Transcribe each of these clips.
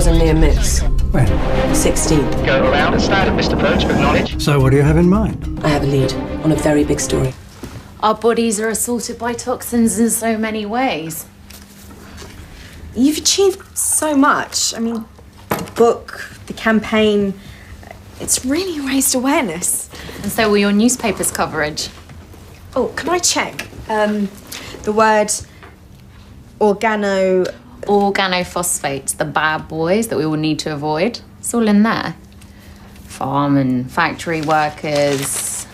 was a near miss. When? 16. Go around and stand up, Mr. Perch, for acknowledge. So what do you have in mind? I have a lead on a very big story. Our bodies are assaulted by toxins in so many ways. You've achieved so much. I mean, the book, the campaign, it's really raised awareness. And so will your newspaper's coverage. Oh, can I check? The word Organophosphates, the bad boys that we all need to avoid. It's all in there. Farm and factory workers,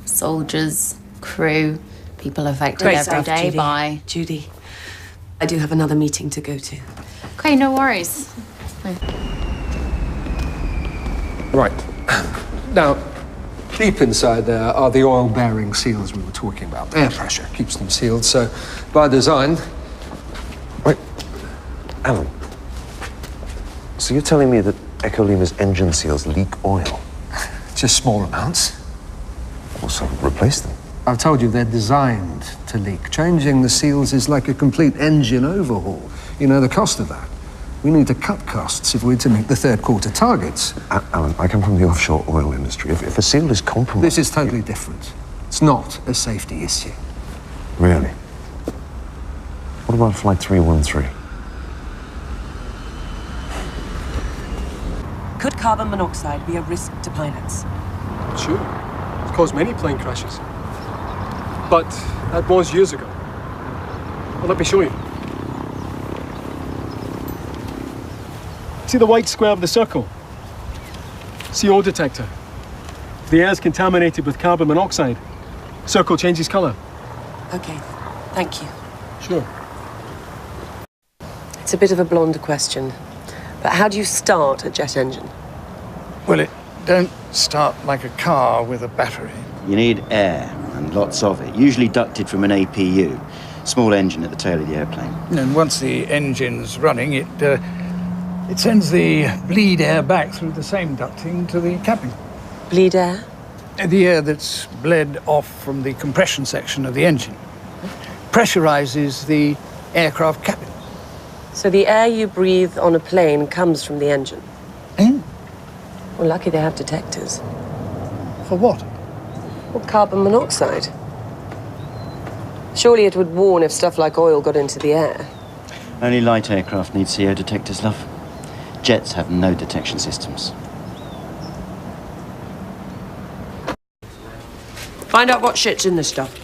soldiers, crew, people affected Great every stuff, day Judy. by... Judy, I do have another meeting to go to. Okay, no worries. Right. Now, deep inside there are the oil-bearing seals we were talking about. Air pressure keeps them sealed, so by design... Wait, Alan. So you're telling me that Echolima's engine seals leak oil? Just small amounts. Also, replace them. I've told you they're designed to leak. Changing the seals is like a complete engine overhaul. You know the cost of that. We need to cut costs if we're to meet the third quarter targets. Alan, I come from the offshore oil industry. If a seal is compromised... This is totally different. It's not a safety issue. Really? What about Flight 313? Could carbon monoxide be a risk to pilots? Sure. It's caused many plane crashes. But that was years ago. Well, let me show you. See the white square of the circle? CO detector. The air is contaminated with carbon monoxide. Circle changes color. Okay, thank you. Sure. It's a bit of a blonde question, but how do you start a jet engine? Well, it don't start like a car with a battery. You need air, and lots of it, usually ducted from an APU, small engine at the tail of the airplane. And once the engine's running, it sends the bleed air back through the same ducting to the cabin. Bleed air? The air that's bled off from the compression section of the engine pressurizes the aircraft cabin. So the air you breathe on a plane comes from the engine? Eh? Well, lucky they have detectors. For what? Well, carbon monoxide. Surely it would warn if stuff like oil got into the air. Only light aircraft need CO detectors, love. Jets have no detection systems. Find out what shit's in this stuff.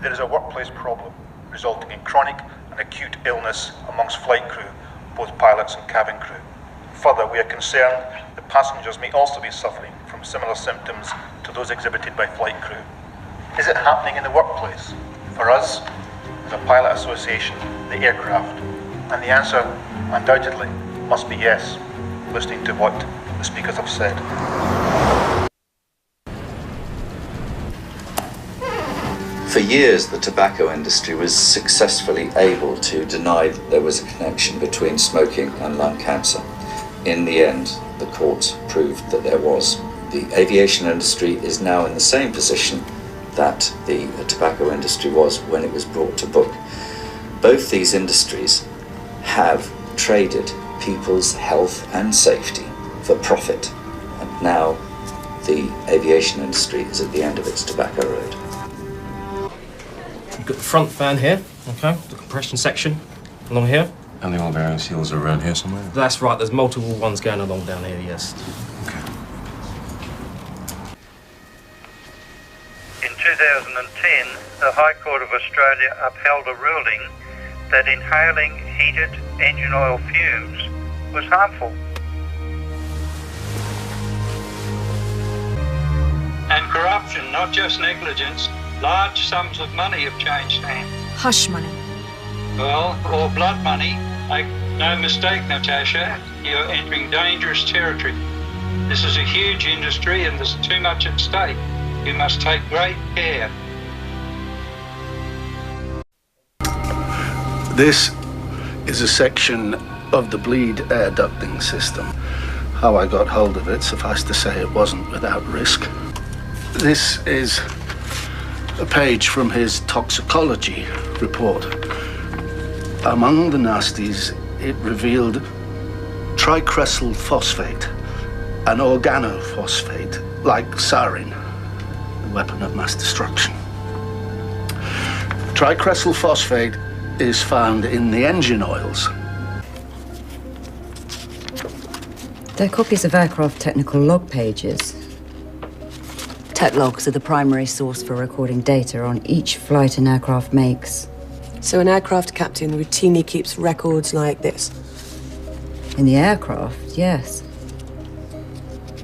There is a workplace problem resulting in chronic and acute illness amongst flight crew, both pilots and cabin crew. Further, we are concerned that passengers may also be suffering from similar symptoms to those exhibited by flight crew. Is it happening in the workplace? For us, as a pilot association, the aircraft? And the answer, undoubtedly, must be yes, listening to what the speakers have said. For years, the tobacco industry was successfully able to deny that there was a connection between smoking and lung cancer. In the end, the courts proved that there was. The aviation industry is now in the same position that the tobacco industry was when it was brought to book. Both these industries have traded people's health and safety for profit, and now the aviation industry is at the end of its tobacco road. You've got the front fan here, okay, the compression section along here. And the oil-bearing seals are around here somewhere? That's right, there's multiple ones going along down here, yes. Okay. In 2010, the High Court of Australia upheld a ruling that inhaling heated engine oil fumes was harmful. And corruption, not just negligence. Large sums of money have changed hands. Hush money. Well, or blood money. Make no mistake, Natasha, you're entering dangerous territory. This is a huge industry and there's too much at stake. You must take great care. This is a section of the bleed air ducting system. How I got hold of it, suffice to say, it wasn't without risk. This is a page from his toxicology report. Among the nasties, it revealed tricresyl phosphate, an organophosphate like sarin, the weapon of mass destruction. Tricresyl phosphate is found in the engine oils. They're copies of aircraft technical log pages. Tech logs are the primary source for recording data on each flight an aircraft makes. So an aircraft captain routinely keeps records like this? In the aircraft, yes.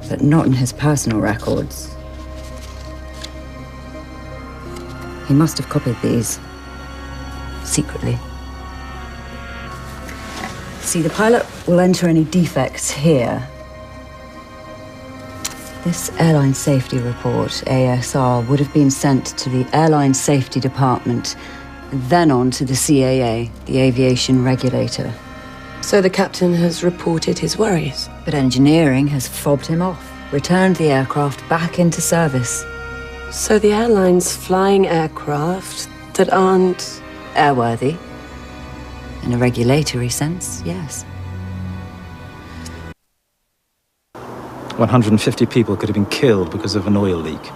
But not in his personal records. He must have copied these. Secretly. See, the pilot will enter any defects here. This airline safety report, ASR, would have been sent to the Airline Safety Department, then on to the CAA, the aviation regulator. So the captain has reported his worries? But engineering has fobbed him off, returned the aircraft back into service. So the airline's flying aircraft that aren't airworthy? In a regulatory sense, yes. 150 people could have been killed because of an oil leak.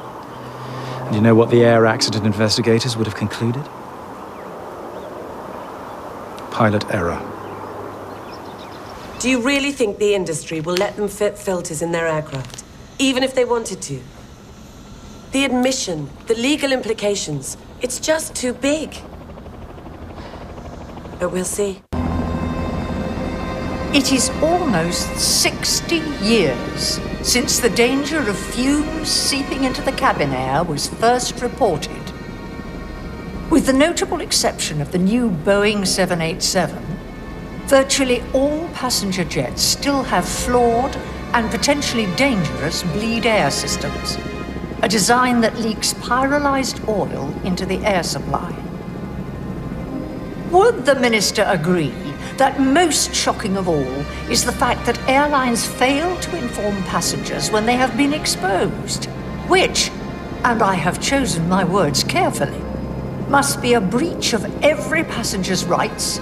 And you know what the air accident investigators would have concluded? Pilot error. Do you really think the industry will let them fit filters in their aircraft, even if they wanted to? The admission, the legal implications, it's just too big. But we'll see. It is almost 60 years since the danger of fumes seeping into the cabin air was first reported. With the notable exception of the new Boeing 787, virtually all passenger jets still have flawed and potentially dangerous bleed air systems, a design that leaks pyrolyzed oil into the air supply. Would the minister agree that most shocking of all is the fact that airlines fail to inform passengers when they have been exposed, which, and I have chosen my words carefully, must be a breach of every passenger's rights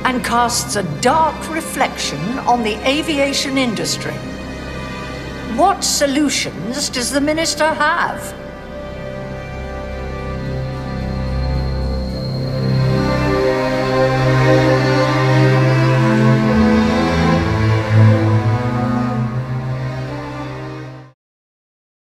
and casts a dark reflection on the aviation industry? What solutions does the minister have?